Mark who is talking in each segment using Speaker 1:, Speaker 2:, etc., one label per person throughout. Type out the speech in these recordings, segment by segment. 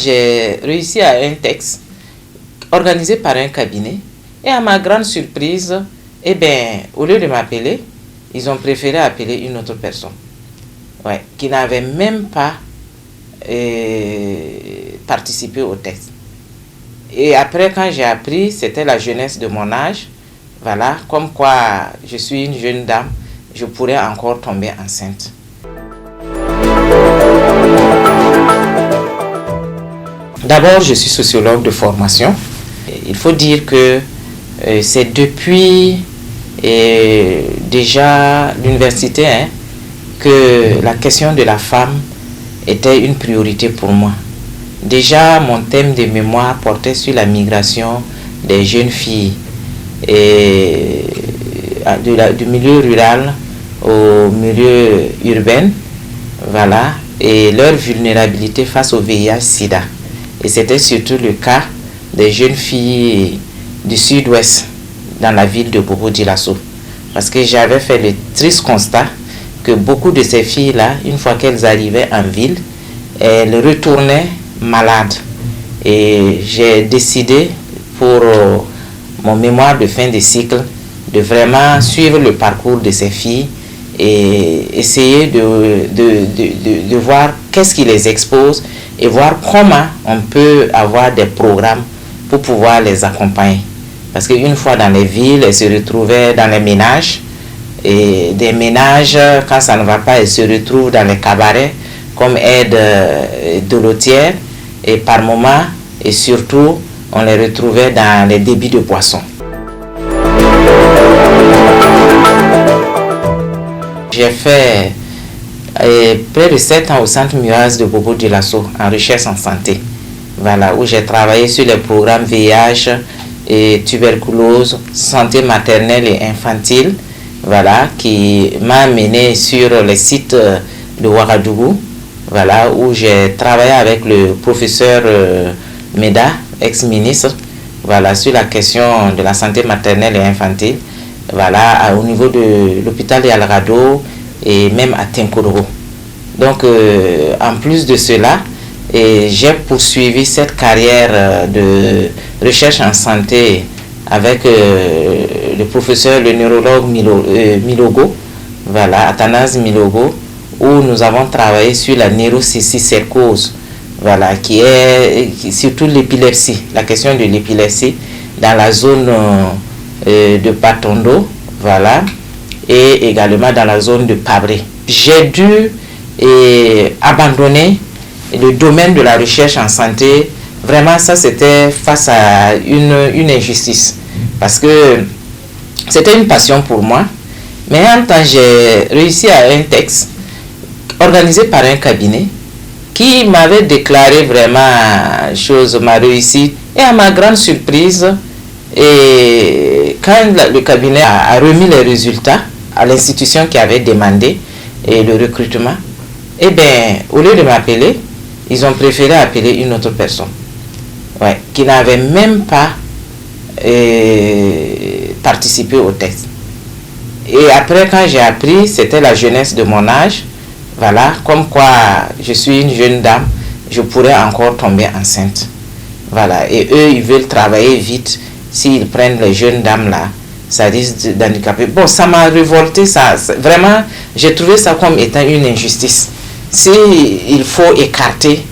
Speaker 1: j'ai réussi à un texte organisé par un cabinet. Et à ma grande surprise, au lieu de m'appeler, ils ont préféré appeler une autre personne. Ouais, qui n'avait même pas participé au texte. Et après, quand j'ai appris, c'était la jeunesse de mon âge. Voilà, comme quoi je suis une jeune dame, je pourrais encore tomber enceinte. D'abord, je suis sociologue de formation. Il faut dire que c'est depuis déjà l'université que la question de la femme était une priorité pour moi. Déjà, mon thème de mémoire portait sur la migration des jeunes filles du milieu rural au milieu urbain, voilà, et leur vulnérabilité face au VIH-Sida. Et c'était surtout le cas des jeunes filles du sud-ouest dans la ville de Bobo-Dioulasso. Parce que j'avais fait le triste constat que beaucoup de ces filles-là, une fois qu'elles arrivaient en ville, elles retournaient malades. Et j'ai décidé pour mon mémoire de fin de cycle de vraiment suivre le parcours de ces filles et essayer de voir qu'est-ce qui les expose et voir comment on peut avoir des programmes pour pouvoir les accompagner. Parce qu'une fois dans les villes, elles se retrouvaient dans les ménages. Et des ménages, quand ça ne va pas, elles se retrouvent dans les cabarets comme aide de lotière. Et par moment, et surtout, on les retrouvait dans les débits de boissons. J'ai fait près de 7 ans au centre Muaz de Bobo-Dioulasso en recherche en santé. Voilà, où j'ai travaillé sur les programmes VIH et tuberculose, santé maternelle et infantile, voilà, qui m'a amené sur les sites de Ouagadougou, voilà, où j'ai travaillé avec le professeur Meda, ex-ministre, voilà, sur la question de la santé maternelle et infantile, voilà, au niveau de l'hôpital de Alrado et même à Tinkodoro. Donc, en plus de cela, j'ai poursuivi cette carrière de recherche en santé avec le professeur, le neurologue Milogo, voilà, Athanase Milogo, où nous avons travaillé sur la neurocysticércose, voilà, qui est surtout l'épilepsie, la question de l'épilepsie dans la zone de Patondo, voilà, et également dans la zone de Pabré. J'ai dû abandonner le domaine de la recherche en santé. Vraiment, ça c'était face à une injustice, parce que c'était une passion pour moi. Mais en même temps, j'ai réussi à un texte organisé par un cabinet qui m'avait déclaré vraiment ma réussite. Et à ma grande surprise, et quand le cabinet a remis les résultats à l'institution qui avait demandé le recrutement, au lieu de m'appeler, ils ont préféré appeler une autre personne, ouais, qui n'avait même pas participé au texte. Et après, quand j'ai appris, c'était la jeunesse de mon âge, voilà, comme quoi je suis une jeune dame, je pourrais encore tomber enceinte. Voilà, et eux, ils veulent travailler vite. S'ils prennent les jeunes dames là, ça risque d'handicaper. Bon, ça m'a révolté, vraiment, j'ai trouvé ça comme étant une injustice. Si il faut écarter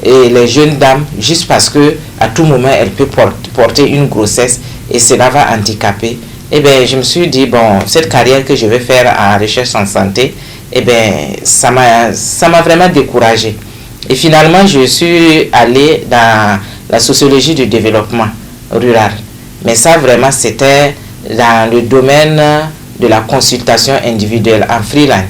Speaker 1: les jeunes dames juste parce que à tout moment elles peuvent porter une grossesse et cela va handicaper, je me suis dit, bon, cette carrière que je vais faire en recherche en santé, ça m'a vraiment découragé. Et finalement, je suis allé dans la sociologie du développement rural. Mais ça, vraiment, c'était dans le domaine de la consultation individuelle en freelance.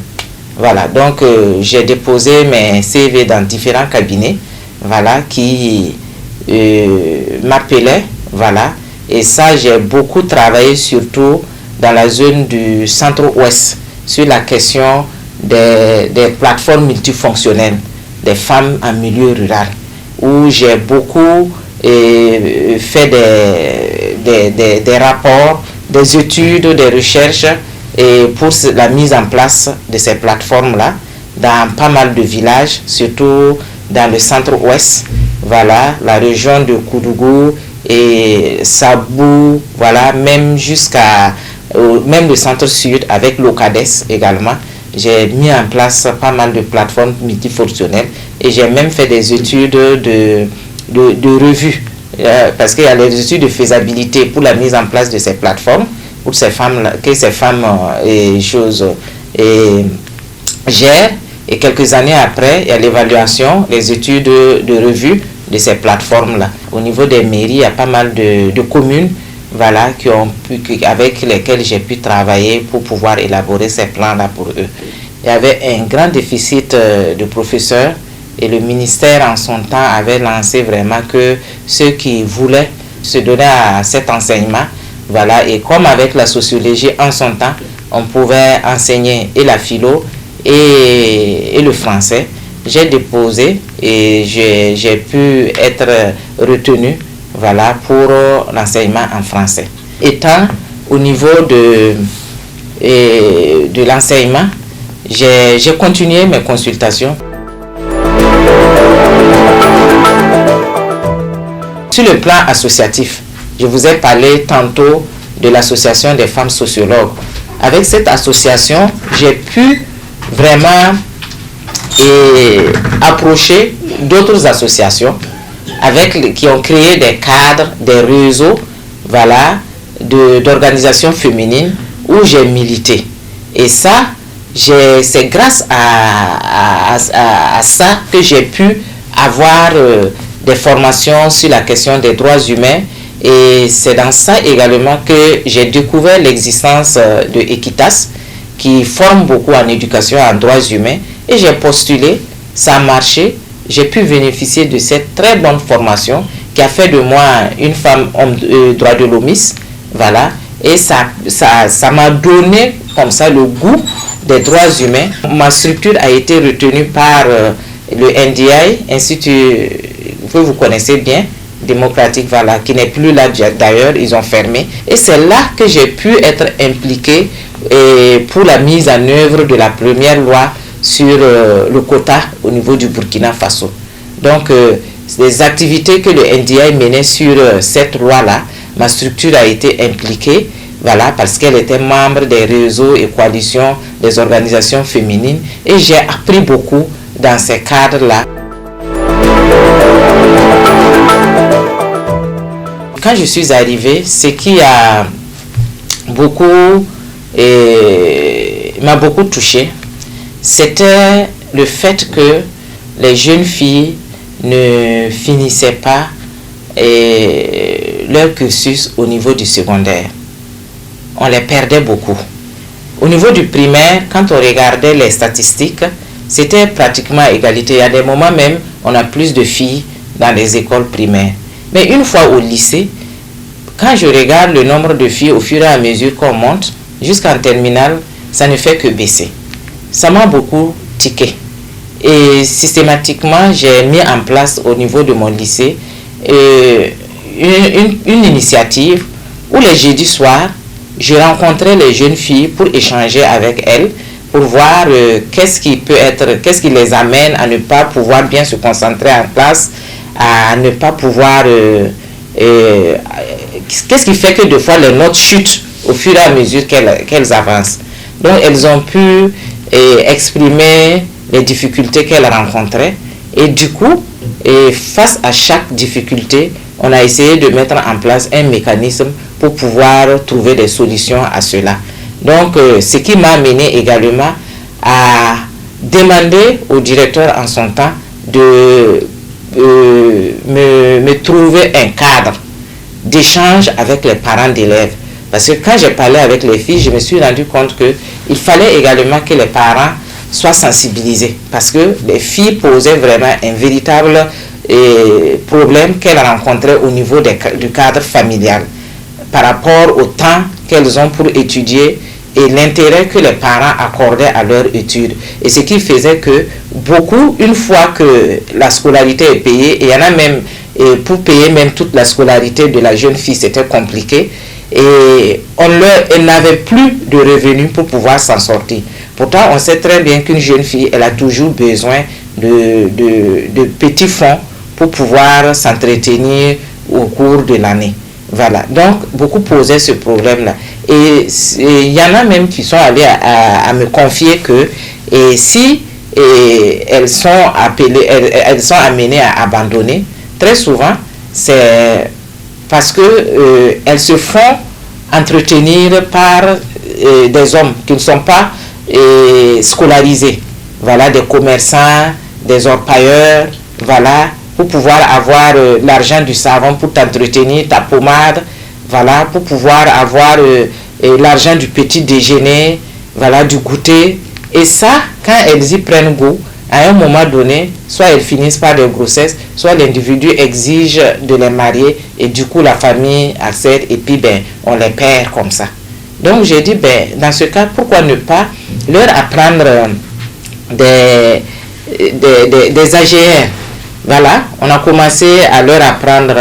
Speaker 1: Voilà, donc j'ai déposé mes CV dans différents cabinets, voilà, qui m'appelaient, voilà. Et ça, j'ai beaucoup travaillé, surtout dans la zone du centre-ouest, sur la question des plateformes multifonctionnelles des femmes en milieu rural, où j'ai beaucoup fait des rapports, des études, des recherches et pour la mise en place de ces plateformes-là dans pas mal de villages, surtout dans le centre-ouest, voilà, la région de Koudougou et Sabou, voilà, même jusqu'à même le centre sud avec l'OCADES également. J'ai mis en place pas mal de plateformes multifonctionnelles et j'ai même fait des études de revue parce qu'il y a les études de faisabilité pour la mise en place de ces plateformes pour ces femmes que ces femmes gèrent. Et quelques années après, il y a l'évaluation, les études de revue de ces plateformes-là. Au niveau des mairies, il y a pas mal de communes, voilà, avec lesquelles j'ai pu travailler pour pouvoir élaborer ces plans-là pour eux. Il y avait un grand déficit de professeurs et le ministère en son temps avait lancé vraiment que ceux qui voulaient se donner à cet enseignement, voilà, et comme avec la sociologie en son temps, on pouvait enseigner et la philo et le français. J'ai déposé et j'ai pu être retenu, voilà, pour l'enseignement en français. Étant au niveau de l'enseignement, j'ai continué mes consultations. Sur le plan associatif, je vous ai parlé tantôt de l'association des femmes sociologues. Avec cette association, j'ai pu vraiment approcher d'autres associations qui ont créé des cadres, des réseaux, voilà, d'organisations féminines où j'ai milité. Et ça, c'est grâce à ça que j'ai pu avoir des formations sur la question des droits humains. Et c'est dans ça également que j'ai découvert l'existence de Equitas, qui forme beaucoup en éducation et en droits humains. Et j'ai postulé, ça a marché. J'ai pu bénéficier de cette très bonne formation qui a fait de moi une femme homme droit de l'homiste. Voilà. Et ça m'a donné comme ça le goût des droits humains. Ma structure a été retenue par le NDI, Institut, vous connaissez bien, démocratique, voilà, qui n'est plus là d'ailleurs, ils ont fermé. Et c'est là que j'ai pu être impliqué pour la mise en œuvre de la première loi sur le quota au niveau du Burkina Faso. Donc, les activités que le NDI menait sur cette loi-là, ma structure a été impliquée, voilà, parce qu'elle était membre des réseaux et coalitions des organisations féminines, et j'ai appris beaucoup dans ces cadres-là. Quand je suis arrivée, ce qui a m'a beaucoup touché, c'était le fait que les jeunes filles ne finissaient pas leur cursus au niveau du secondaire. On les perdait beaucoup. Au niveau du primaire, quand on regardait les statistiques, c'était pratiquement à égalité. Il y a des moments même, on a plus de filles dans les écoles primaires. Mais une fois au lycée, quand je regarde le nombre de filles au fur et à mesure qu'on monte, jusqu'en terminale, ça ne fait que baisser. Ça m'a beaucoup tiqué. Et systématiquement, j'ai mis en place au niveau de mon lycée une initiative où les jeudis soirs, je rencontrais les jeunes filles pour échanger avec elles, pour voir qu'est-ce qui les amène à ne pas pouvoir bien se concentrer en classe, à ne pas pouvoir... qu'est-ce qui fait que des fois les notes chutent au fur et à mesure qu'elles avancent. Donc elles ont pu exprimer les difficultés qu'elles rencontraient, et du coup, face à chaque difficulté, on a essayé de mettre en place un mécanisme pour pouvoir trouver des solutions à cela. Donc ce qui m'a amené également à demander au directeur en son temps de me trouver un cadre d'échange avec les parents d'élèves. Parce que quand j'ai parlé avec les filles, je me suis rendu compte qu'il fallait également que les parents soient sensibilisés. Parce que les filles posaient vraiment un véritable problème qu'elles rencontraient au niveau du cadre familial par rapport au temps qu'elles ont pour étudier et l'intérêt que les parents accordaient à leur étude. Et ce qui faisait que beaucoup, une fois que la scolarité est payée, et il y en a même, pour payer même toute la scolarité de la jeune fille, c'était compliqué, et elle n'avait plus de revenus pour pouvoir s'en sortir. Pourtant, on sait très bien qu'une jeune fille, elle a toujours besoin de petits fonds pour pouvoir s'entretenir au cours de l'année. Voilà, donc beaucoup posaient ce problème-là. Et il y en a même qui sont allés à me confier que si elles sont amenées à abandonner, très souvent, c'est parce que elles se font entretenir par des hommes qui ne sont pas scolarisés. Voilà, des commerçants, des orpailleurs, voilà, pour pouvoir avoir l'argent du savon pour t'entretenir, ta pommade, voilà, pour pouvoir avoir l'argent du petit déjeuner, voilà, du goûter. Et ça, quand elles y prennent goût, à un moment donné, soit elles finissent par des grossesses, soit l'individu exige de les marier et du coup la famille accède et puis on les perd comme ça. Donc j'ai dit, dans ce cas, pourquoi ne pas leur apprendre des AGR. Voilà, on a commencé à leur apprendre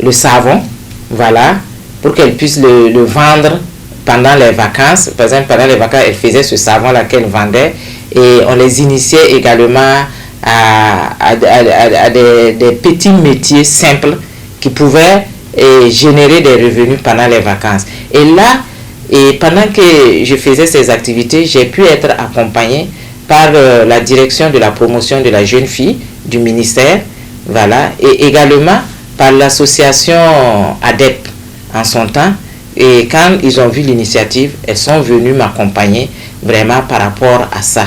Speaker 1: le savon, voilà, pour qu'elles puissent le vendre pendant les vacances. Par exemple, pendant les vacances, elles faisaient ce savon-là qu'elles vendaient et on les initiait également à des petits métiers simples qui pouvaient générer des revenus pendant les vacances. Et là, pendant que je faisais ces activités, j'ai pu être accompagnée par la direction de la promotion de la jeune fille du ministère, voilà, et également par l'association ADEP en son temps. Et quand ils ont vu l'initiative, elles sont venues m'accompagner vraiment par rapport à ça.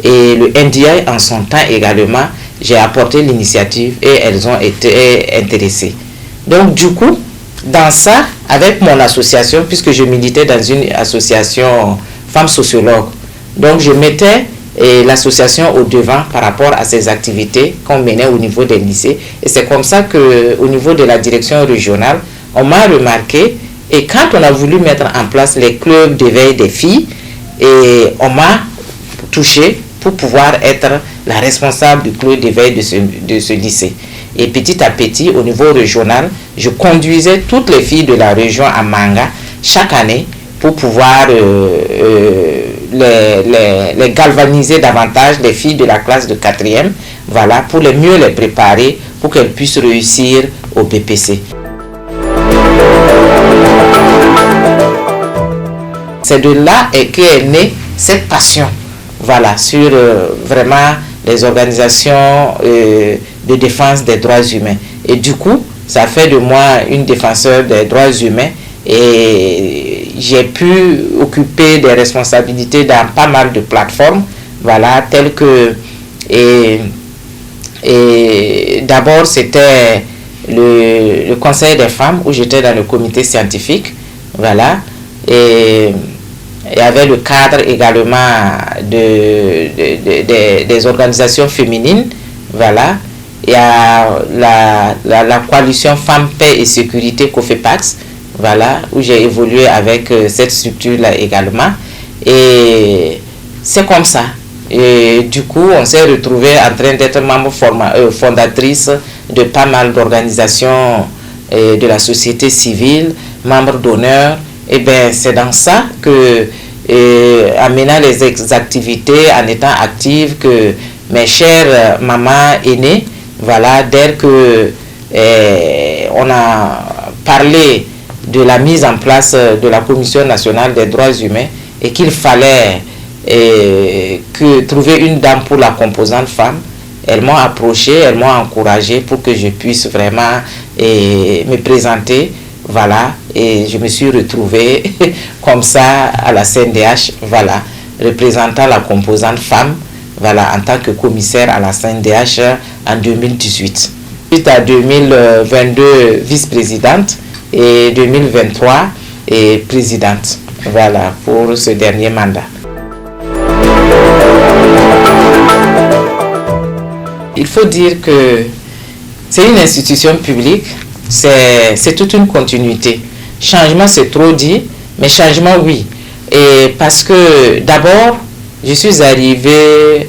Speaker 1: Et le NDI en son temps également, j'ai apporté l'initiative et elles ont été intéressées. Donc du coup, dans ça, avec mon association, puisque je militais dans une association femmes sociologues, donc je mettais l'association au devant par rapport à ces activités qu'on menait au niveau des lycées. Et c'est comme ça qu'au niveau de la direction régionale, on m'a remarqué. Et quand on a voulu mettre en place les clubs d'éveil des filles, et on m'a touché pour pouvoir être la responsable du club d'éveil de ce lycée. Et petit à petit, au niveau régional, je conduisais toutes les filles de la région à Manga chaque année pour pouvoir les galvaniser davantage, les filles de la classe de 4e, voilà, pour mieux les préparer, pour qu'elles puissent réussir au BPC. C'est de là qu'est née cette passion, voilà, sur vraiment les organisations de défense des droits humains. Et du coup, ça fait de moi une défenseur des droits humains et j'ai pu occuper des responsabilités dans pas mal de plateformes, voilà, telles que d'abord c'était le Conseil des femmes où j'étais dans le comité scientifique, voilà, et il y avait le cadre également des organisations féminines, voilà. Il y a la coalition Femmes, Paix et Sécurité COFEPAX, voilà, où j'ai évolué avec cette structure-là également. Et c'est comme ça. Et du coup, on s'est retrouvé en train d'être membre fondatrice de pas mal d'organisations de la société civile, membre d'honneur. Et bien, c'est dans ça que, en menant les activités, en étant active, que mes chères mamans aînées, voilà, dès que on a parlé de la mise en place de la Commission nationale des droits humains et qu'il fallait trouver une dame pour la composante femme, elles m'ont approché, elles m'ont encouragé pour que je puisse vraiment me présenter. Voilà, et je me suis retrouvée comme ça à la CNDH, voilà, représentant la composante femme, voilà, en tant que commissaire à la CNDH en 2018. Suite à 2022, vice-présidente et 2023 et présidente, voilà, pour ce dernier mandat. Il faut dire que c'est une institution publique. C'est toute une continuité. Changement, c'est trop dit, mais changement, oui. Et parce que d'abord, je suis arrivé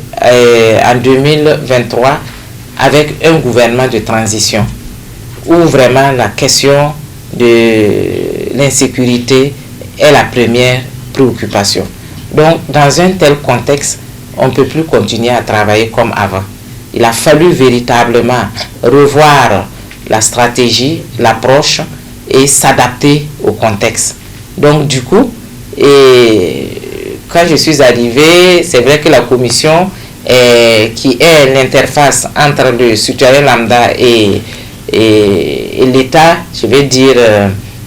Speaker 1: en 2023 avec un gouvernement de transition où vraiment la question de l'insécurité est la première préoccupation. Donc, dans un tel contexte, on ne peut plus continuer à travailler comme avant. il a fallu véritablement revoir la stratégie, l'approche et s'adapter au contexte. Donc du coup, quand je suis arrivé, c'est vrai que la commission qui est l'interface entre le citoyen lambda et l'État, je vais dire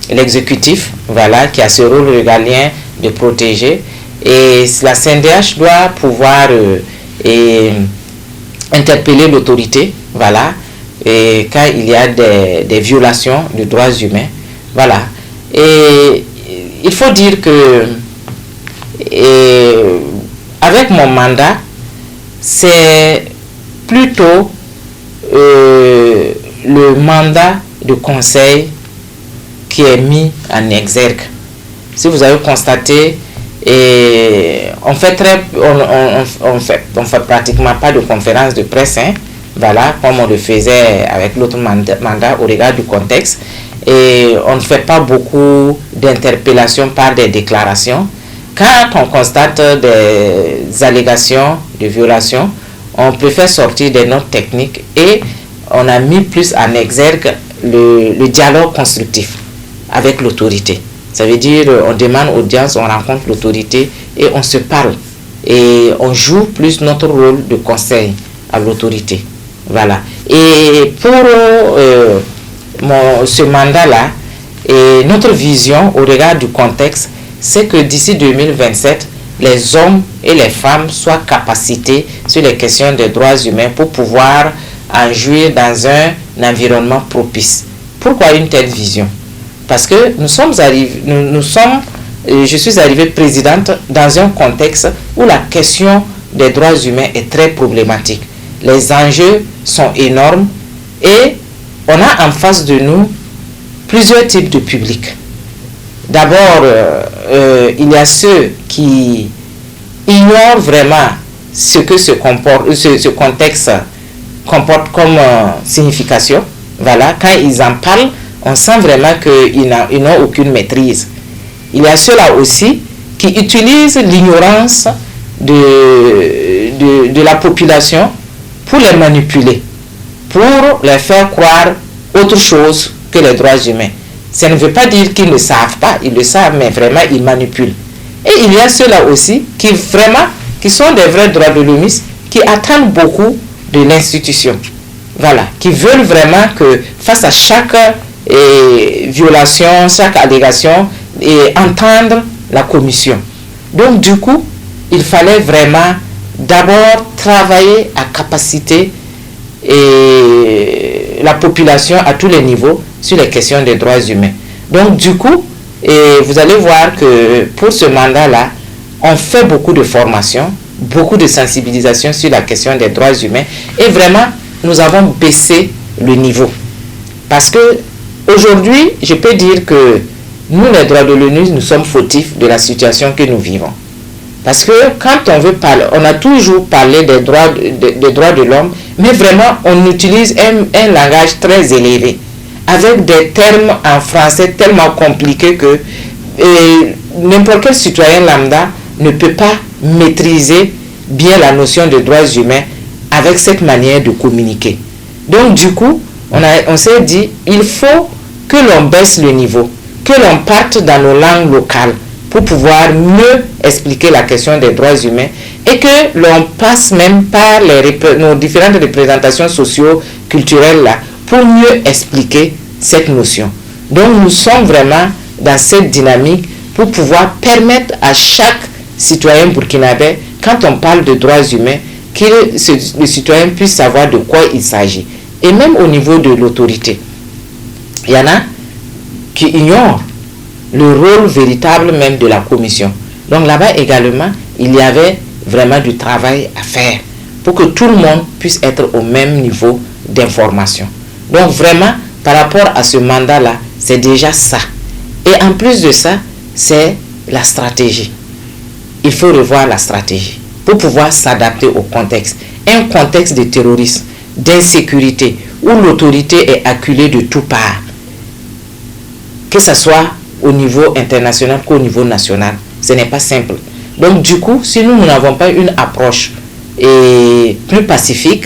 Speaker 1: l'exécutif, voilà, qui a ce rôle régalien de protéger. Et la CNDH doit pouvoir interpeller l'autorité, voilà, et quand il y a des violations de droits humains, voilà. Et il faut dire que avec mon mandat, c'est plutôt le mandat de conseil qui est mis en exergue. Si vous avez constaté, on fait pratiquement pas de conférences de presse, hein, voilà, comme on le faisait avec l'autre mandat au regard du contexte, et on ne fait pas beaucoup d'interpellations par des déclarations. Quand on constate des allégations de violation, on préfère sortir des notes techniques et on a mis plus en exergue le dialogue constructif avec l'autorité. Ça veut dire on demande audience, on rencontre l'autorité et on se parle. Et on joue plus notre rôle de conseil à l'autorité. Voilà. Et pour ce mandat-là, notre vision au regard du contexte, c'est que d'ici 2027, les hommes et les femmes soient capacités sur les questions des droits humains pour pouvoir en jouir dans un environnement propice. Pourquoi une telle vision? Parce que je suis arrivée présidente dans un contexte où la question des droits humains est très problématique. Les enjeux sont énormes et on a en face de nous plusieurs types de publics. D'abord, il y a ceux qui ignorent vraiment ce que ce contexte comporte comme signification. Voilà, quand ils en parlent, on sent vraiment qu'ils n'ont aucune maîtrise. Il y a ceux-là aussi qui utilisent l'ignorance de la population pour les manipuler, pour les faire croire autre chose que les droits humains. Ça ne veut pas dire qu'ils ne savent pas, ils le savent, mais vraiment ils manipulent. Et il y a ceux-là aussi qui sont des vrais droits de l'homme, qui attendent beaucoup de l'institution. Voilà, qui veulent vraiment que face à chaque violation, chaque allégation, entendre la commission. Donc du coup, il fallait vraiment d'abord travailler à capaciter la population à tous les niveaux sur les questions des droits humains. Donc du coup, vous allez voir que pour ce mandat-là, on fait beaucoup de formation, beaucoup de sensibilisation sur la question des droits humains et vraiment, nous avons baissé le niveau. Parce que aujourd'hui, je peux dire que nous, les droits de l'ONU, nous sommes fautifs de la situation que nous vivons. Parce que quand on veut parler, on a toujours parlé des droits de l'homme, mais vraiment, on utilise un langage très élevé, avec des termes en français tellement compliqués que n'importe quel citoyen lambda ne peut pas maîtriser bien la notion de droits humains avec cette manière de communiquer. Donc du coup, on s'est dit, il faut que l'on baisse le niveau, que l'on parte dans nos langues locales pour pouvoir mieux expliquer la question des droits humains et que l'on passe même par nos différentes représentations socio-culturelles là pour mieux expliquer cette notion. Donc nous sommes vraiment dans cette dynamique pour pouvoir permettre à chaque citoyen burkinabé, quand on parle de droits humains, que le citoyen puisse savoir de quoi il s'agit. Et même au niveau de l'autorité, il y en a qui ignorent le rôle véritable même de la commission. Donc là-bas également, il y avait vraiment du travail à faire pour que tout le monde puisse être au même niveau d'information. Donc vraiment, par rapport à ce mandat-là, c'est déjà ça. Et en plus de ça, c'est la stratégie. Il faut revoir la stratégie pour pouvoir s'adapter au contexte. Un contexte de terrorisme, d'insécurité, où l'autorité est acculée de toutes parts. Que ce soit au niveau international qu'au niveau national. Ce n'est pas simple. Donc du coup, si nous n'avons pas une approche plus pacifique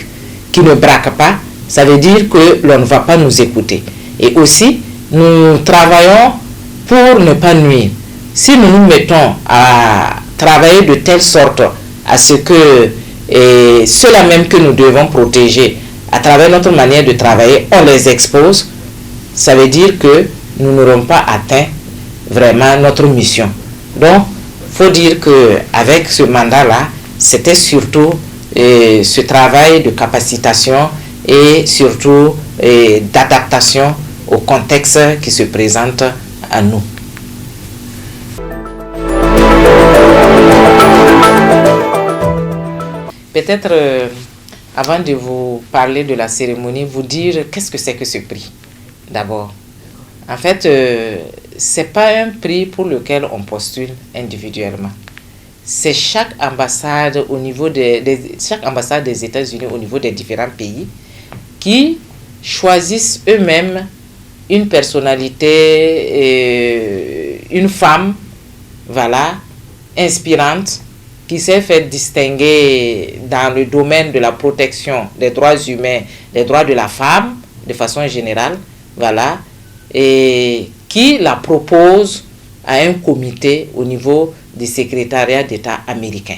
Speaker 1: qui ne braque pas, ça veut dire que l'on ne va pas nous écouter. Et aussi, nous travaillons pour ne pas nuire. Si nous nous mettons à travailler de telle sorte à ce que ceux-là même que nous devons protéger, à travers notre manière de travailler, on les expose, ça veut dire que nous n'aurons pas atteint vraiment notre mission. Donc, il faut dire qu'avec ce mandat-là, c'était surtout ce travail de capacitation et surtout d'adaptation au contexte qui se présente à nous. Peut-être, avant de vous parler de la cérémonie, vous dire qu'est-ce que c'est que ce prix, d'abord. En fait, ce n'est pas un prix pour lequel on postule individuellement. C'est chaque ambassade chaque ambassade des États-Unis au niveau des différents pays qui choisissent eux-mêmes une personnalité, une femme, voilà, inspirante, qui s'est fait distinguer dans le domaine de la protection des droits humains, des droits de la femme, de façon générale, voilà, et qui la propose à un comité au niveau du secrétariat d'État américain.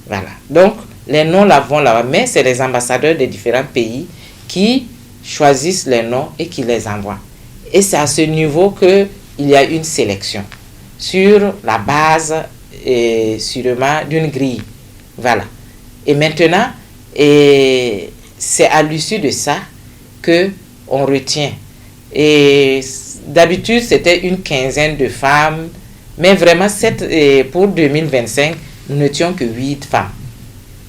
Speaker 1: Voilà. Donc, les noms l'avons là, mais c'est les ambassadeurs des différents pays qui choisissent les noms et qui les envoient. Et c'est à ce niveau qu'il y a une sélection sur la base sûrement d'une grille. Voilà. Et maintenant, c'est à l'issue de ça qu'on retient. Et d'habitude, c'était une quinzaine de femmes, mais vraiment, pour 2025, nous n'étions que 8 femmes.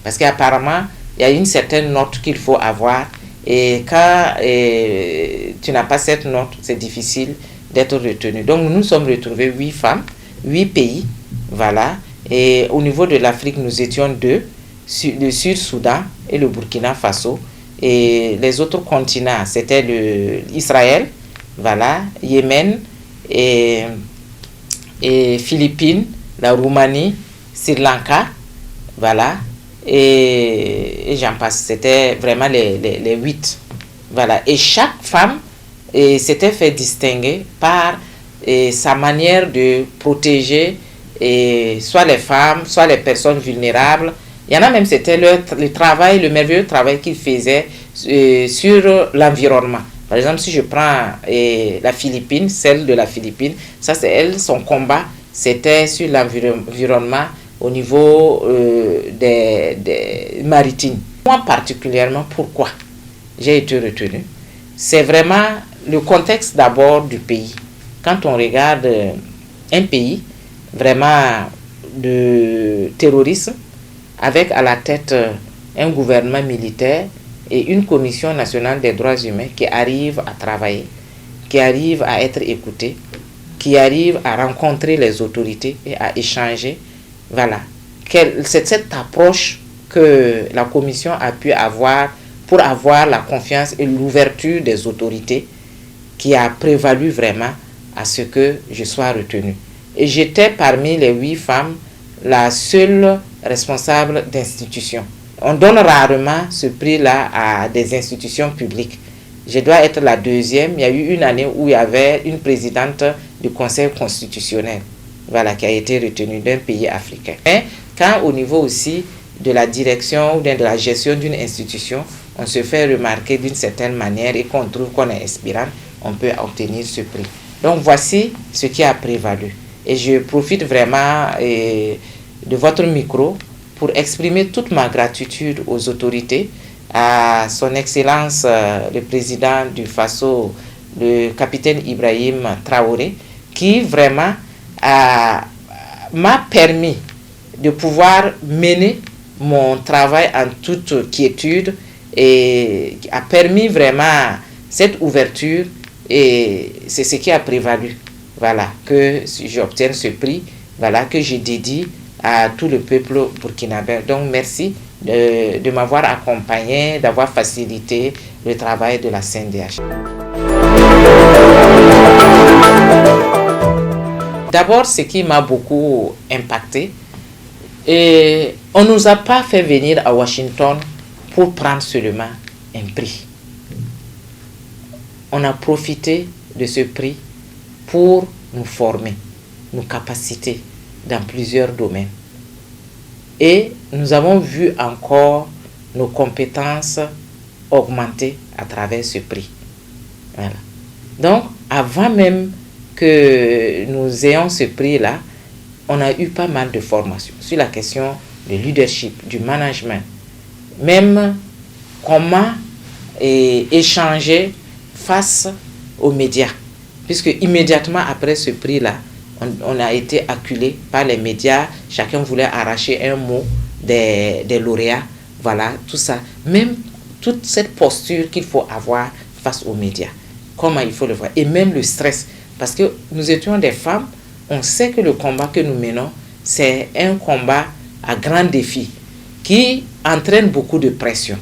Speaker 1: Parce qu'apparemment, il y a une certaine note qu'il faut avoir. Et quand tu n'as pas cette note, c'est difficile d'être retenu. Donc, nous nous sommes retrouvés 8 femmes, 8 pays. Voilà. Et au niveau de l'Afrique, nous étions 2, le Sud-Soudan et le Burkina Faso. Et les autres continents, c'était Israël, voilà, Yémen et Philippines, la Roumanie, Sri Lanka, voilà, et j'en passe. C'était vraiment les 8. Voilà. Et chaque femme s'était fait distinguer par sa manière de protéger soit les femmes, soit les personnes vulnérables. Il y en a même, c'était le merveilleux travail qu'ils faisaient sur l'environnement. Par exemple, si je prends la Philippine, celle de la Philippine, ça c'est elle, son combat, c'était sur l'environnement au niveau des maritimes. Moi particulièrement, pourquoi j'ai été retenue? C'est vraiment le contexte d'abord du pays. Quand on regarde un pays vraiment de terrorisme, avec à la tête un gouvernement militaire et une commission nationale des droits humains qui arrive à travailler, qui arrive à être écouté, qui arrive à rencontrer les autorités et à échanger. Voilà. C'est cette approche que la commission a pu avoir pour avoir la confiance et l'ouverture des autorités qui a prévalu vraiment à ce que je sois retenue. Et j'étais parmi les 8 femmes la seule responsable d'institution. On donne rarement ce prix-là à des institutions publiques. Je dois être la deuxième. Il y a eu une année où il y avait une présidente du Conseil constitutionnel, voilà, qui a été retenue d'un pays africain. Mais quand au niveau aussi de la direction ou de la gestion d'une institution, on se fait remarquer d'une certaine manière et qu'on trouve qu'on est inspirant, on peut obtenir ce prix. Donc voici ce qui a prévalu. Et je profite vraiment de votre micro pour exprimer toute ma gratitude aux autorités, à son Excellence le président du Faso, le capitaine Ibrahim Traoré, qui vraiment m'a permis de pouvoir mener mon travail en toute quiétude et a permis vraiment cette ouverture, et c'est ce qui a prévalu. Voilà, que j'obtienne ce prix, voilà, que je dédie à tout le peuple burkinabé. Donc merci de m'avoir accompagné, d'avoir facilité le travail de la CNDH. D'abord, ce qui m'a beaucoup impacté, on ne nous a pas fait venir à Washington pour prendre seulement un prix. On a profité de ce prix pour nous former, nos capacités dans plusieurs domaines. Et nous avons vu encore nos compétences augmenter à travers ce prix. Voilà. Donc, avant même que nous ayons ce prix-là, on a eu pas mal de formations sur la question du leadership, du management, même comment échanger face aux médias. Puisque immédiatement après ce prix-là, on a été acculé par les médias, chacun voulait arracher un mot des lauréats, voilà, tout ça. Même toute cette posture qu'il faut avoir face aux médias, comment il faut le voir, et même le stress, parce que nous étions des femmes, on sait que le combat que nous menons, c'est un combat à grand défi, qui entraîne beaucoup de pression.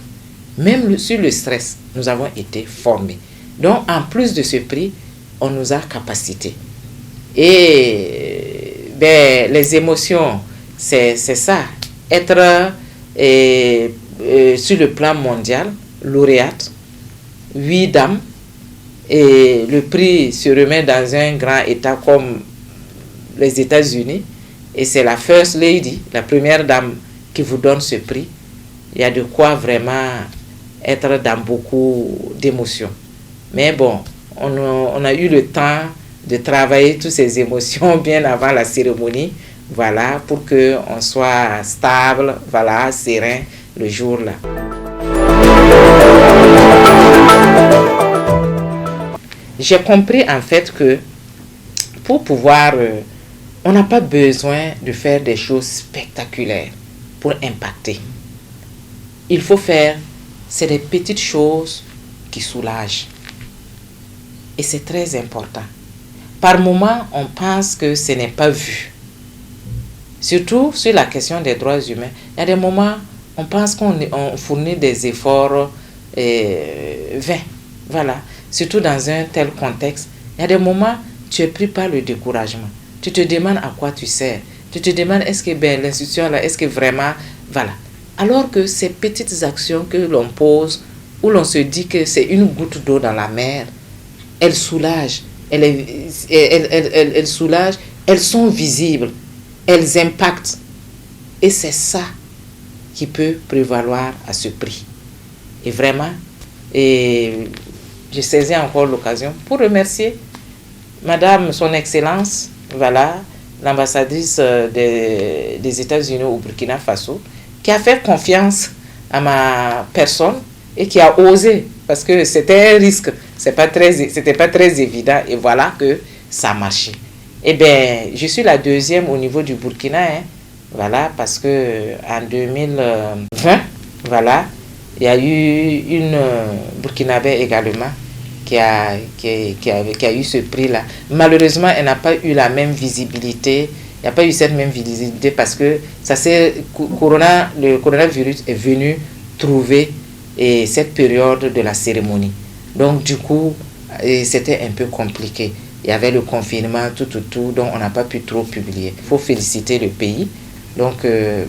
Speaker 1: Même sur le stress, nous avons été formés. Donc, en plus de ce prix, on nous a capacité. Et les émotions, c'est ça. Être sur le plan mondial, lauréate, 8 dames, et le prix se remet dans un grand État comme les États-Unis, et c'est la First Lady, la première dame, qui vous donne ce prix. Il y a de quoi vraiment être dans beaucoup d'émotions. Mais bon, on a eu le temps de travailler toutes ces émotions bien avant la cérémonie, voilà, pour qu'on soit stable, voilà, serein le jour-là. J'ai compris en fait que pour pouvoir, on n'a pas besoin de faire des choses spectaculaires pour impacter. Il faut faire, c'est des petites choses qui soulagent. Et c'est très important. Par moments, on pense que ce n'est pas vu. Surtout sur la question des droits humains. Il y a des moments, on pense qu'on fournit des efforts vains. Voilà. Surtout dans un tel contexte. Il y a des moments, tu es pris par le découragement. Tu te demandes à quoi tu sers. Tu te demandes, est-ce que l'institution là, est-ce que vraiment... Voilà. Alors que ces petites actions que l'on pose, où l'on se dit que c'est une goutte d'eau dans la mer, elles soulagent. Elles soulagent, elles sont visibles, elles impactent. Et c'est ça qui peut prévaloir à ce prix. Et vraiment, je saisis encore l'occasion pour remercier Madame, Son Excellence, voilà, l'ambassadrice des États-Unis au Burkina Faso, qui a fait confiance à ma personne et qui a osé, parce que c'était un risque, c'était pas très évident, et voilà que ça a marché. Eh bien, je suis la deuxième au niveau du Burkina, hein, voilà, parce que en 2020, voilà, il y a eu une Burkinabé également qui a eu ce prix-là. Malheureusement, elle n'a pas eu la même visibilité. Il n'y a pas eu cette même visibilité parce que le coronavirus est venu trouver cette période de la cérémonie. Donc, du coup, c'était un peu compliqué. Il y avait le confinement, tout, donc on n'a pas pu trop publier. Il faut féliciter le pays. Donc,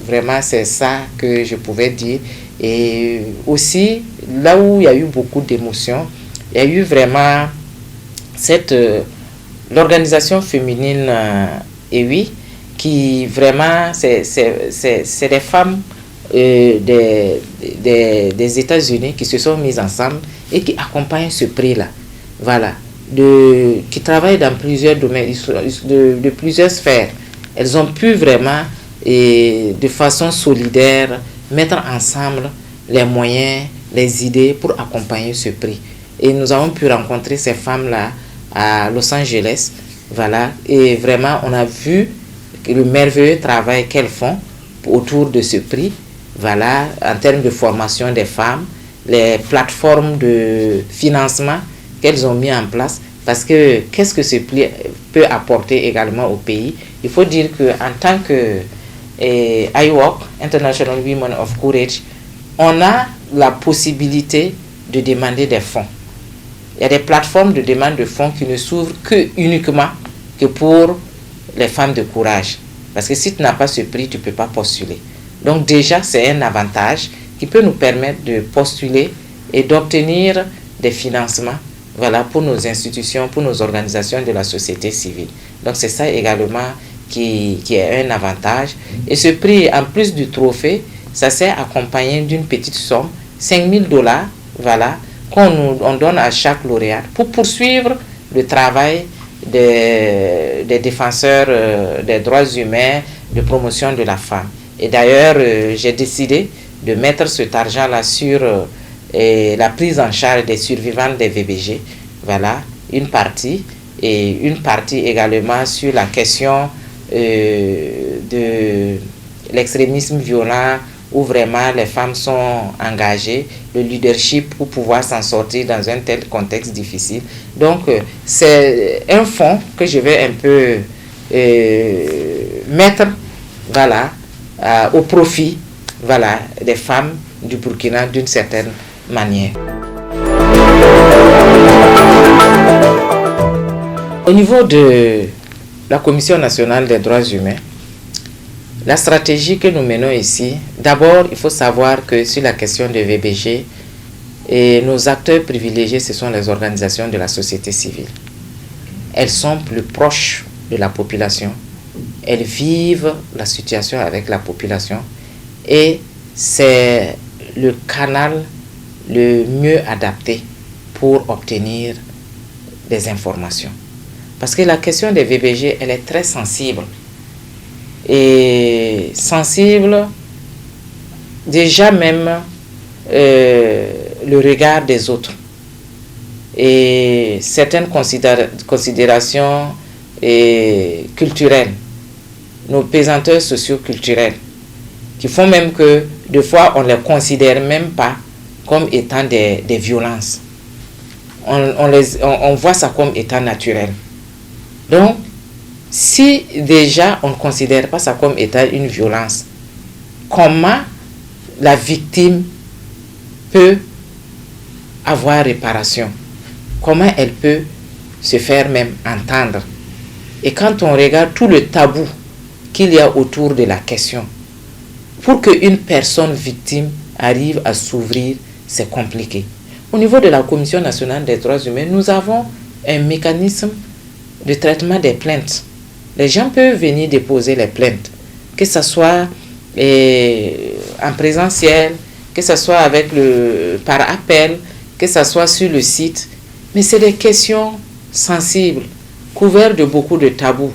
Speaker 1: vraiment, c'est ça que je pouvais dire. Et aussi, là où il y a eu beaucoup d'émotions, il y a eu vraiment l'organisation féminine EWI, qui vraiment, c'est des femmes des États-Unis qui se sont mises ensemble et qui accompagnent ce prix-là. Voilà. Qui travaillent dans plusieurs domaines, de plusieurs sphères. Elles ont pu vraiment, de façon solidaire, mettre ensemble les moyens, les idées pour accompagner ce prix. Et nous avons pu rencontrer ces femmes-là à Los Angeles. Voilà. Et vraiment, on a vu le merveilleux travail qu'elles font autour de ce prix. Voilà, en termes de formation des femmes, les plateformes de financement qu'elles ont mis en place. Parce que qu'est-ce que ce prix peut apporter également au pays? Il faut dire qu'en tant que IWOC, International Women of Courage, on a la possibilité de demander des fonds. Il y a des plateformes de demande de fonds qui ne s'ouvrent uniquement que pour les femmes de courage. Parce que si tu n'as pas ce prix, tu ne peux pas postuler. Donc déjà, c'est un avantage qui peut nous permettre de postuler et d'obtenir des financements, voilà, pour nos institutions, pour nos organisations de la société civile. Donc c'est ça également qui est un avantage. Et ce prix, en plus du trophée, ça s'est accompagné d'une petite somme, $5 000, voilà, on donne à chaque lauréat pour poursuivre le travail des défenseurs des droits humains, de promotion de la femme. Et d'ailleurs, j'ai décidé de mettre cet argent-là sur la prise en charge des survivants des VBG, voilà, une partie, et une partie également sur la question de l'extrémisme violent, où vraiment les femmes sont engagées, le leadership pour pouvoir s'en sortir dans un tel contexte difficile. Donc, c'est un fonds que je vais un peu mettre, voilà, au profit, voilà, des femmes du Burkina d'une certaine manière. Au niveau de la Commission nationale des droits humains, la stratégie que nous menons ici, d'abord, il faut savoir que sur la question de VBG, nos acteurs privilégiés, ce sont les organisations de la société civile. Elles sont plus proches de la population, elles vivent la situation avec la population et c'est le canal le mieux adapté pour obtenir des informations. Parce que la question des VBG, elle est très sensible. Et sensible, déjà même le regard des autres. Et certaines considérations culturelles, nos pesanteurs socio-culturels, qui font même que, des fois, on ne les considère même pas comme étant des violences. On voit ça comme étant naturel. Donc, si déjà on ne considère pas ça comme étant une violence, comment la victime peut avoir réparation? Comment elle peut se faire même entendre? Et quand on regarde tout le tabou qu'il y a autour de la question, pour qu'une personne victime arrive à s'ouvrir, c'est compliqué. Au niveau de la Commission nationale des droits humains, nous avons un mécanisme de traitement des plaintes. Les gens peuvent venir déposer les plaintes, que ce soit en présentiel, que ce soit par appel, que ce soit sur le site. Mais c'est des questions sensibles, couvertes de beaucoup de tabous.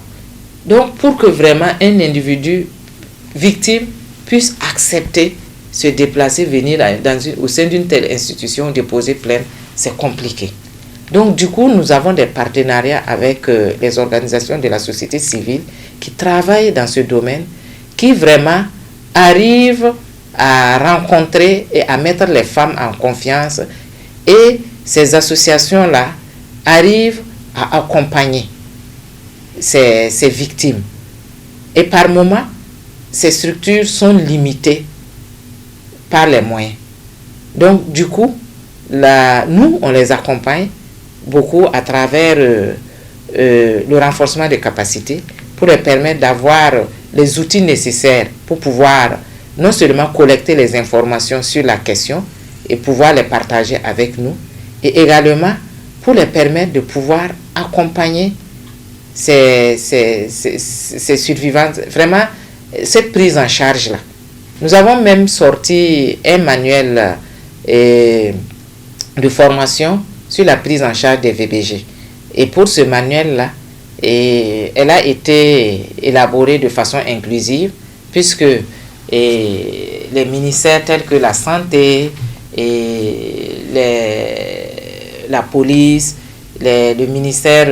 Speaker 1: Donc, pour que vraiment un individu victime puisse accepter, se déplacer, venir au sein d'une telle institution, déposer plainte, c'est compliqué. Donc, du coup, nous avons des partenariats avec les organisations de la société civile qui travaillent dans ce domaine, qui vraiment arrivent à rencontrer et à mettre les femmes en confiance. Et ces associations-là arrivent à accompagner ces victimes. Et par moments, ces structures sont limitées par les moyens. Donc, du coup, nous, on les accompagne beaucoup à travers le renforcement des capacités pour leur permettre d'avoir les outils nécessaires pour pouvoir non seulement collecter les informations sur la question et pouvoir les partager avec nous, et également pour les permettre de pouvoir accompagner ces survivantes, vraiment cette prise en charge-là. Nous avons même sorti un manuel de formation sur la prise en charge des VBG. Et pour ce manuel-là, elle a été élaborée de façon inclusive, puisque les ministères tels que la santé, la police, le ministère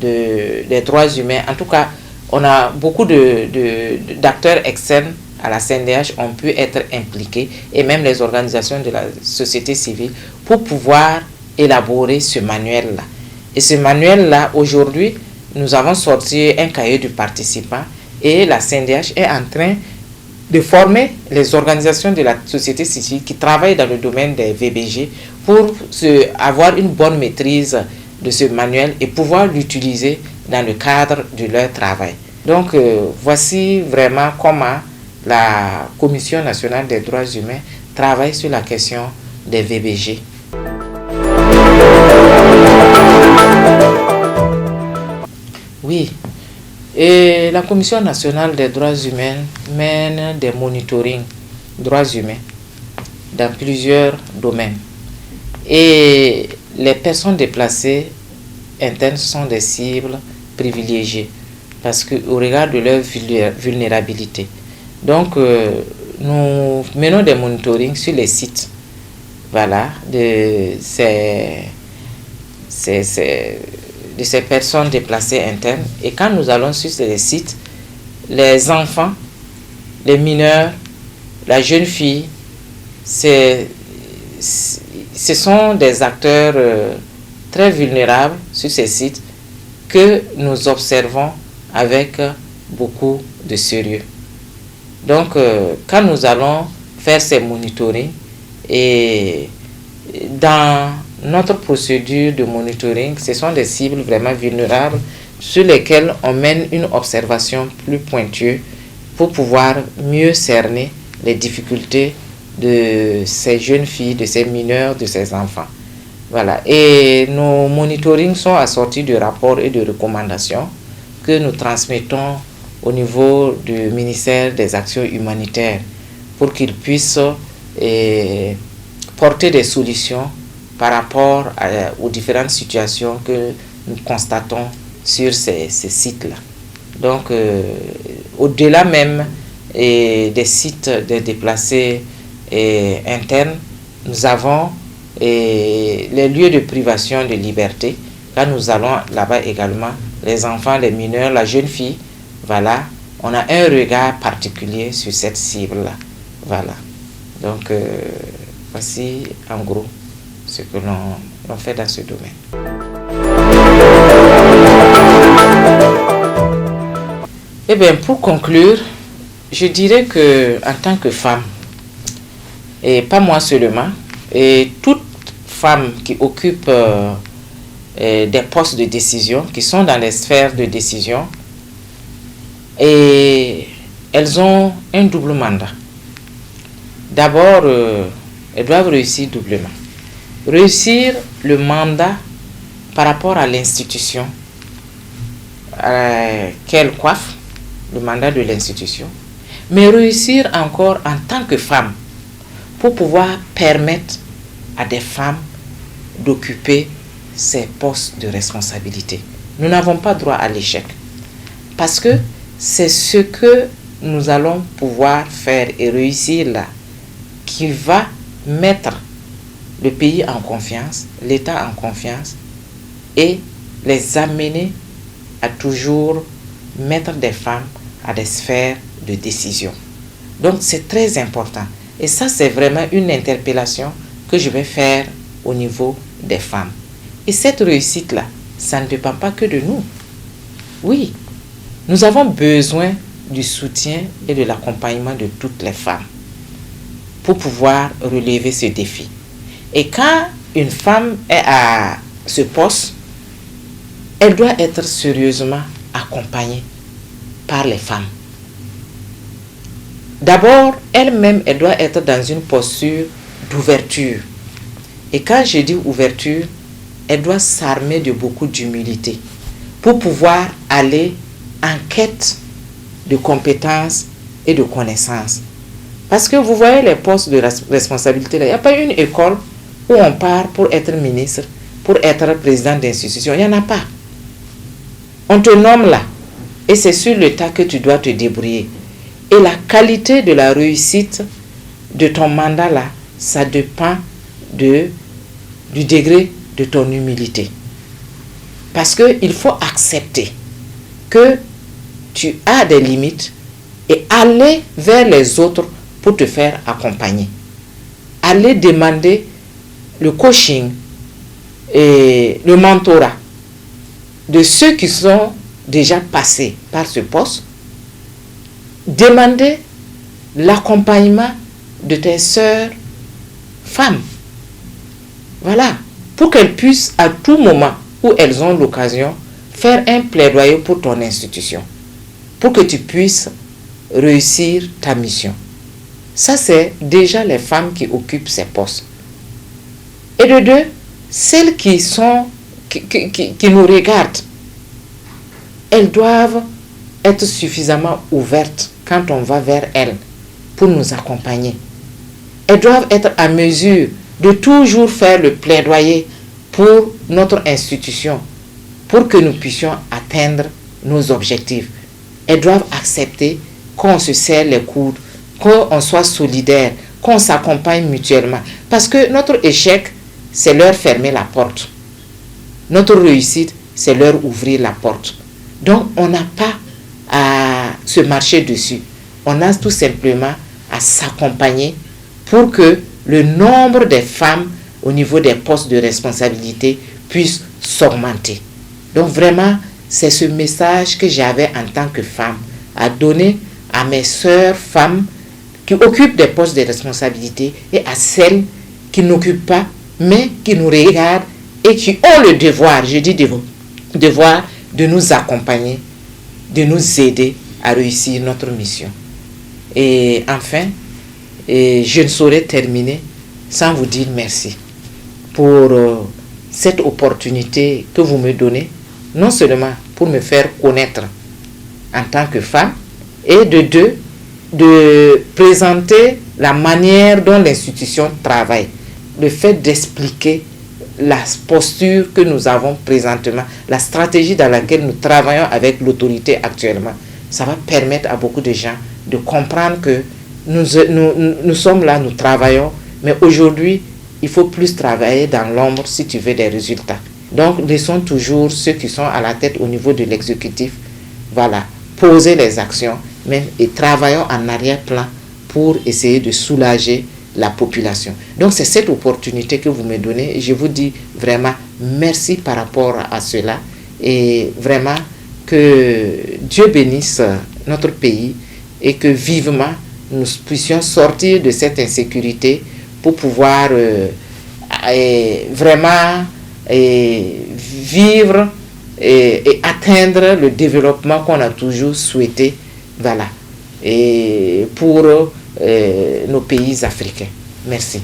Speaker 1: des droits humains, en tout cas, on a beaucoup d'acteurs externes à la CNDH ont pu être impliqués, et même les organisations de la société civile, pour pouvoir élaborer ce manuel-là. Et ce manuel-là, aujourd'hui, nous avons sorti un cahier du participant, et la CNDH est en train de former les organisations de la société civile qui travaillent dans le domaine des VBG pour avoir une bonne maîtrise de ce manuel et pouvoir l'utiliser dans le cadre de leur travail. Donc, voici vraiment comment la Commission nationale des droits humains travaille sur la question des VBG. Oui, et la Commission nationale des droits humains mène des monitorings droits humains dans plusieurs domaines. Et les personnes déplacées internes sont des cibles privilégiées parce qu'au regard de leur vulnérabilité. Donc, nous menons des monitorings sur les sites, voilà, de ces personnes déplacées internes. Et quand nous allons sur ces sites, les enfants, les mineurs, la jeune fille, ce sont des acteurs très vulnérables sur ces sites que nous observons avec beaucoup de sérieux. Donc, quand nous allons faire ces monitorings, et dans notre procédure de monitoring, ce sont des cibles vraiment vulnérables sur lesquelles on mène une observation plus pointue pour pouvoir mieux cerner les difficultés de ces jeunes filles, de ces mineurs, de ces enfants. Voilà. Et nos monitorings sont assortis de rapports et de recommandations que nous transmettons au niveau du ministère des Actions humanitaires pour qu'ils puissent porter des solutions par rapport aux différentes situations que nous constatons sur ces sites-là. Donc, au-delà même des sites de déplacés internes, nous avons les lieux de privation de liberté. Quand nous allons là-bas également, les enfants, les mineurs, la jeune fille, voilà, on a un regard particulier sur cette cible-là. Voilà. Donc, voici en gros ce que l'on fait dans ce domaine. Eh bien, pour conclure, je dirais que en tant que femme, et pas moi seulement, et toute femme qui occupe des postes de décision, qui sont dans les sphères de décision, et elles ont un double mandat. D'abord, elles doivent réussir doublement. Réussir le mandat par rapport à l'institution qu'elles coiffent, le mandat de l'institution, mais réussir encore en tant que femme pour pouvoir permettre à des femmes d'occuper ces postes de responsabilité. Nous n'avons pas droit à l'échec parce que c'est ce que nous allons pouvoir faire et réussir là qui va mettre le pays en confiance, l'État en confiance et les amener à toujours mettre des femmes à des sphères de décision. Donc c'est très important. Et ça, c'est vraiment une interpellation que je vais faire au niveau des femmes. Et cette réussite-là, ça ne dépend pas que de nous. Oui, nous avons besoin du soutien et de l'accompagnement de toutes les femmes pour pouvoir relever ce défi. Et quand une femme est à ce poste, elle doit être sérieusement accompagnée par les femmes. D'abord, elle-même, elle doit être dans une posture d'ouverture. Et quand je dis ouverture, elle doit s'armer de beaucoup d'humilité pour pouvoir aller en quête de compétences et de connaissances. Parce que vous voyez les postes de responsabilité, là, il n'y a pas une école où on part pour être ministre, pour être président d'institution. Il n'y en a pas. On te nomme là et c'est sur le tas que tu dois te débrouiller. Et la qualité de la réussite de ton mandat là, ça dépend du degré de ton humilité. Parce qu'il faut accepter que tu as des limites et aller vers les autres pour te faire accompagner. Aller demander le coaching et le mentorat de ceux qui sont déjà passés par ce poste. Demander l'accompagnement de tes sœurs femmes. Voilà. Pour qu'elles puissent à tout moment où elles ont l'occasion faire un plaidoyer pour ton institution. Pour que tu puisses réussir ta mission. Ça, c'est déjà les femmes qui occupent ces postes. Et de deux, celles qui nous regardent, elles doivent être suffisamment ouvertes quand on va vers elles pour nous accompagner. Elles doivent être à mesure de toujours faire le plaidoyer pour notre institution, pour que nous puissions atteindre nos objectifs. Elles doivent accepter qu'on se serre les coudes, qu'on soit solidaire, qu'on s'accompagne mutuellement. Parce que notre échec, c'est leur fermer la porte. Notre réussite, c'est leur ouvrir la porte. Donc, on n'a pas à se marcher dessus. On a tout simplement à s'accompagner pour que le nombre des femmes au niveau des postes de responsabilité puisse s'augmenter. Donc, vraiment, c'est ce message que j'avais en tant que femme à donner à mes sœurs femmes qui occupent des postes de responsabilité et à celles qui n'occupent pas, mais qui nous regardent et qui ont le devoir, je dis devoir, de nous accompagner, de nous aider à réussir notre mission. Et enfin, je ne saurais terminer sans vous dire merci pour cette opportunité que vous me donnez, non seulement pour me faire connaître en tant que femme, et de deux, de présenter la manière dont l'institution travaille, le fait d'expliquer la posture que nous avons présentement, la stratégie dans laquelle nous travaillons avec l'autorité actuellement. Ça va permettre à beaucoup de gens de comprendre que nous sommes là, nous travaillons, mais aujourd'hui, il faut plus travailler dans l'ombre si tu veux des résultats. Donc, laissons toujours ceux qui sont à la tête au niveau de l'exécutif, voilà, poser les actions, et travaillons en arrière-plan pour essayer de soulager la population. Donc, c'est cette opportunité que vous me donnez et je vous dis vraiment merci par rapport à cela et vraiment que Dieu bénisse notre pays et que vivement nous puissions sortir de cette insécurité pour pouvoir vraiment vivre et atteindre le développement qu'on a toujours souhaité, voilà, et pour nos pays africains. Merci.